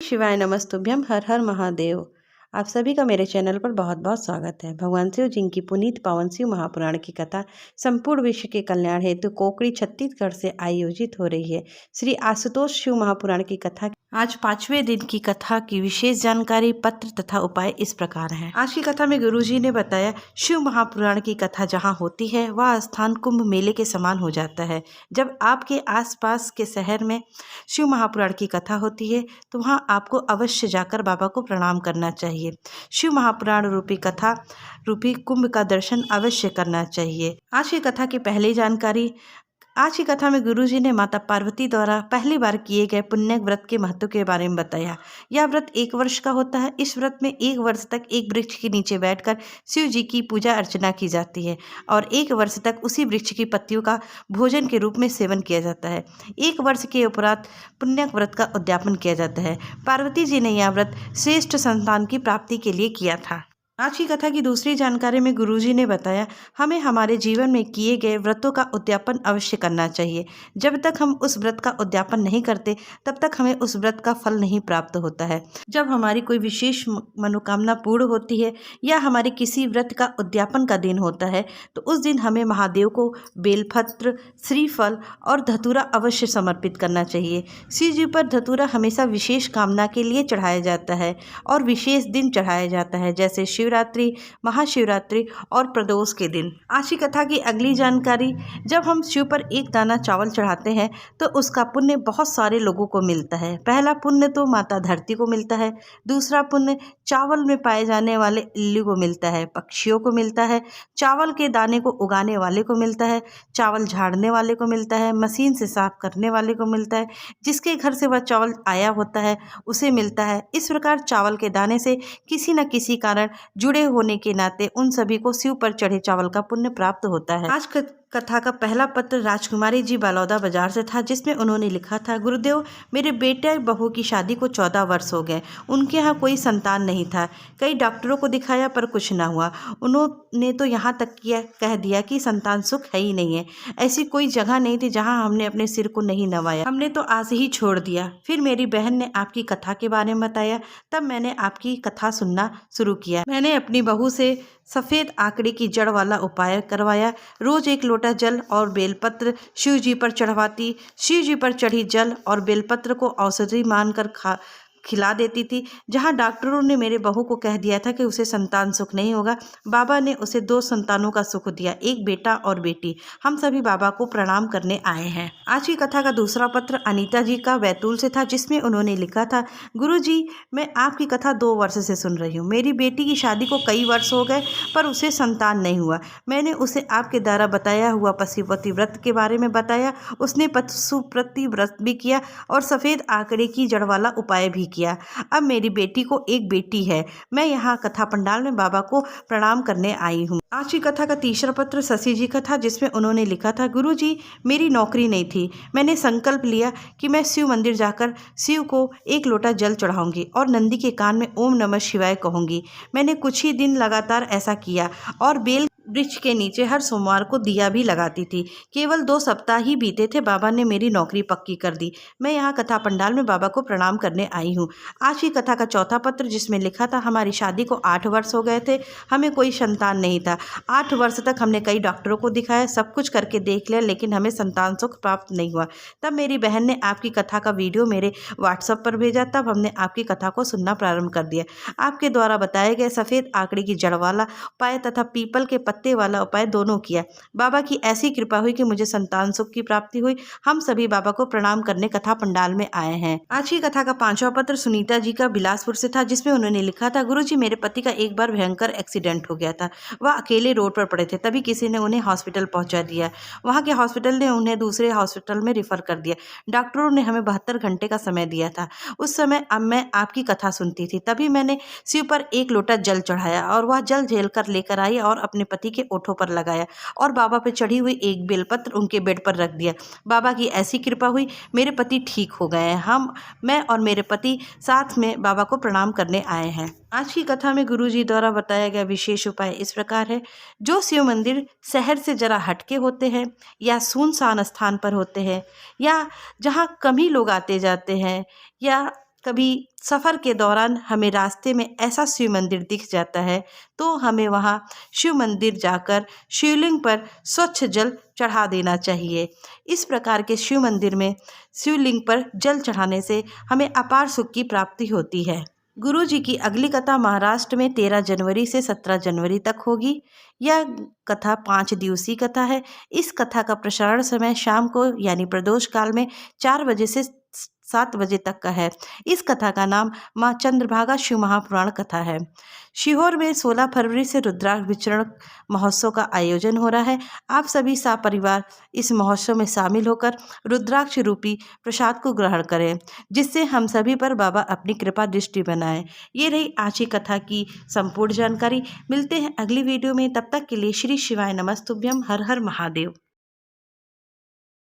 शिवाय नमस्तुभ्यम। हर हर महादेव। आप सभी का मेरे चैनल पर बहुत बहुत स्वागत है। भगवान शिव जी की पुनीत पावन शिव महापुराण की कथा संपूर्ण विश्व के कल्याण हेतु कोकड़ी छत्तीसगढ़ से आयोजित हो रही है। श्री आशुतोष शिव महापुराण की कथा आज 5वें दिन की कथा की विशेष जानकारी, पत्र तथा उपाय इस प्रकार है। आज की कथा में गुरुजी ने बताया, शिव महापुराण की कथा जहाँ होती है वह स्थान कुंभ मेले के समान हो जाता है। जब आपके आसपास के शहर में शिव महापुराण की कथा होती है तो वहाँ आपको अवश्य जाकर बाबा को प्रणाम करना चाहिए। शिव महापुराण रूपी कथा रूपी कुंभ का दर्शन अवश्य करना चाहिए। आज की कथा की पहली जानकारी। आज की कथा में गुरुजी ने माता पार्वती द्वारा पहली बार किए गए पुण्य व्रत के महत्व के बारे में बताया। यह व्रत 1 वर्ष का होता है। इस व्रत में 1 वर्ष तक एक वृक्ष के नीचे बैठकर शिव जी की पूजा अर्चना की जाती है और 1 वर्ष तक उसी वृक्ष की पत्तियों का भोजन के रूप में सेवन किया जाता है। 1 वर्ष के उपरांत पुण्य व्रत का उद्यापन किया जाता है। पार्वती जी ने यह व्रत श्रेष्ठ संतान की प्राप्ति के लिए किया था। आज की कथा की दूसरी जानकारी में गुरुजी ने बताया, हमें हमारे जीवन में किए गए व्रतों का उद्यापन अवश्य करना चाहिए। जब तक हम उस व्रत का उद्यापन नहीं करते तब तक हमें उस व्रत का फल नहीं प्राप्त होता है। जब हमारी कोई विशेष मनोकामना पूर्ण होती है या हमारे किसी व्रत का उद्यापन का दिन होता है तो उस दिन हमें महादेव को बेलपत्र, श्रीफल और धतूरा अवश्य समर्पित करना चाहिए। शिव जी पर धतूरा हमेशा विशेष कामना के लिए चढ़ाया जाता है और विशेष दिन चढ़ाया जाता है, जैसे शिवरात्रि, महाशिवरात्रि और प्रदोष के दिन। आज की कथा की अगली जानकारी। जब हम शिव पर एक दाना चावल चढ़ाते हैं तो उसका पुण्य बहुत सारे लोगों को मिलता है। पहला पुण्य तो माता धरती को मिलता है, दूसरा पुण्य चावल में पाए जाने वाले इल्लू को मिलता है, पक्षियों को मिलता है, चावल के दाने को उगाने वाले को मिलता है, चावल झाड़ने वाले को मिलता है, मशीन से साफ करने वाले को मिलता है, जिसके घर से वह चावल आया होता है उसे मिलता है। इस प्रकार चावल के दाने से किसी न किसी कारण जुड़े होने के नाते उन सभी को शिव पर चढ़े चावल का पुण्य प्राप्त होता है। आज कथा का पहला पत्र राजकुमारी जी बलौदा बाजार से था, जिसमें उन्होंने लिखा था, गुरुदेव, मेरे बेटे बहू की शादी को 14 वर्ष हो गए। उनके यहाँ कोई संतान नहीं था। कई डॉक्टरों को दिखाया पर कुछ ना हुआ। उन्होंने तो यहाँ तक कह दिया कि संतान सुख है ही नहीं है। ऐसी कोई जगह नहीं थी जहाँ हमने अपने सिर को नहीं नवाया। हमने तो आज ही छोड़ दिया। फिर मेरी बहन ने आपकी कथा के बारे में बताया, तब मैंने आपकी कथा सुनना शुरू किया। मैंने अपनी बहू से सफ़ेद आंकड़े की जड़ वाला उपाय करवाया। रोज 1 लोटा जल और बेलपत्र शिव जी पर चढ़वाती। शिव जी पर चढ़ी जल और बेलपत्र को औषधि मानकर खिला देती थी। जहां डॉक्टरों ने मेरे बहू को कह दिया था कि उसे संतान सुख नहीं होगा, बाबा ने उसे 2 संतानों का सुख दिया, एक बेटा और बेटी। हम सभी बाबा को प्रणाम करने आए हैं। आज की कथा का दूसरा पत्र अनीता जी का बैतूल से था, जिसमें उन्होंने लिखा था, गुरुजी, मैं आपकी कथा 2 वर्ष से सुन रही हूँ। मेरी बेटी की शादी को कई वर्ष हो गए पर उसे संतान नहीं हुआ। मैंने उसे आपके द्वारा बताया हुआ पशुपति व्रत के बारे में बताया। उसने पशुपति व्रत भी किया और सफ़ेद आंकड़े की जड़ वाला उपाय भी किया। अब मेरी बेटी को एक बेटी है। मैं यहाँ कथा पंडाल में बाबा को प्रणाम करने आई हूँ। आज की कथा का तीसरा पत्र शशि जी का था, जिसमें उन्होंने लिखा था, गुरुजी, मेरी नौकरी नहीं थी। मैंने संकल्प लिया कि मैं शिव मंदिर जाकर शिव को 1 लोटा जल चढ़ाऊंगी और नंदी के कान में ओम नमः शिवाय कहूंगी। मैंने कुछ ही दिन लगातार ऐसा किया और बेल वृक्ष के नीचे हर सोमवार को दिया भी लगाती थी। केवल 2 सप्ताह ही बीते थे, बाबा ने मेरी नौकरी पक्की कर दी। मैं यहाँ कथा पंडाल में बाबा को प्रणाम करने आई हूँ। आज की कथा का चौथा पत्र, जिसमें लिखा था, हमारी शादी को 8 वर्ष हो गए थे। हमें कोई संतान नहीं था। 8 वर्ष तक हमने कई डॉक्टरों को दिखाया, सब कुछ करके देख लिया, लेकिन हमें संतान सुख प्राप्त नहीं हुआ। तब मेरी बहन ने आपकी कथा का वीडियो मेरे व्हाट्सएप पर भेजा। तब हमने आपकी कथा को सुनना प्रारंभ कर दिया। आपके द्वारा बताए गए सफ़ेद आंकड़े की जड़ वाला उपाय तथा पीपल के पत्ते वाला उपाय दोनों किया। बाबा की ऐसी कृपा हुई कि मुझे संतान सुख की प्राप्ति हुई। हम सभी बाबा को प्रणाम करने कथा पंडाल में आए हैं। आज की कथा का 5वां पत्र सुनीता जी का बिलासपुर से था, जिसमें उन्होंने लिखा था, गुरुजी, मेरे पति का एक बार भयंकर एक्सीडेंट हो गया था। वह अकेले रोड पर पड़े थे, तभी किसी ने उन्हें हॉस्पिटल पहुंचा दिया। वहां के हॉस्पिटल ने उन्हें दूसरे हॉस्पिटल में रेफर कर दिया। डॉक्टरों ने हमें 72 घंटे का समय दिया था। उस समय अब मैं आपकी कथा सुनती थी, तभी मैंने शिव पर 1 लोटा जल चढ़ाया और वह जल झेल कर लेकर आई और अपने पति के ओठों पर लगाया और बाबा पे चढ़ी हुई एक बेलपत्र उनके बेड पर रख दिया। बाबा की ऐसी कृपा हुई, मेरे पति ठीक हो गए हैं। मैं और मेरे पति साथ में बाबा को प्रणाम करने आए हैं। आज की कथा में गुरुजी द्वारा बताया गया विशेष उपाय इस प्रकार है। जो शिव मंदिर शहर से जरा हटके होते हैं या सुनसान स्थान पर होते हैं या जहाँ कम ही लोग आते जाते हैं या कभी सफ़र के दौरान हमें रास्ते में ऐसा शिव मंदिर दिख जाता है तो हमें वहाँ शिव मंदिर जाकर शिवलिंग पर स्वच्छ जल चढ़ा देना चाहिए। इस प्रकार के शिव मंदिर में शिवलिंग पर जल चढ़ाने से हमें अपार सुख की प्राप्ति होती है। गुरु जी की अगली कथा महाराष्ट्र में 13 जनवरी से 17 जनवरी तक होगी। यह कथा 5 दिवसीय कथा है। इस कथा का प्रसारण समय शाम को यानी प्रदोष काल में 4 बजे से 7 बजे तक का है। इस कथा का नाम माँ चंद्रभागा शिव महापुराण कथा है। सीहोर में 16 फरवरी से रुद्राक्ष विचरण महोत्सव का आयोजन हो रहा है। आप सभी सपरिवार इस महोत्सव में शामिल होकर रुद्राक्ष रूपी प्रसाद को ग्रहण करें, जिससे हम सभी पर बाबा अपनी कृपा दृष्टि बनाएं। ये रही आज की कथा की संपूर्ण जानकारी। मिलते हैं अगली वीडियो में, तब तक के लिए श्री शिवाय नमस्तुभ्यम। हर हर महादेव।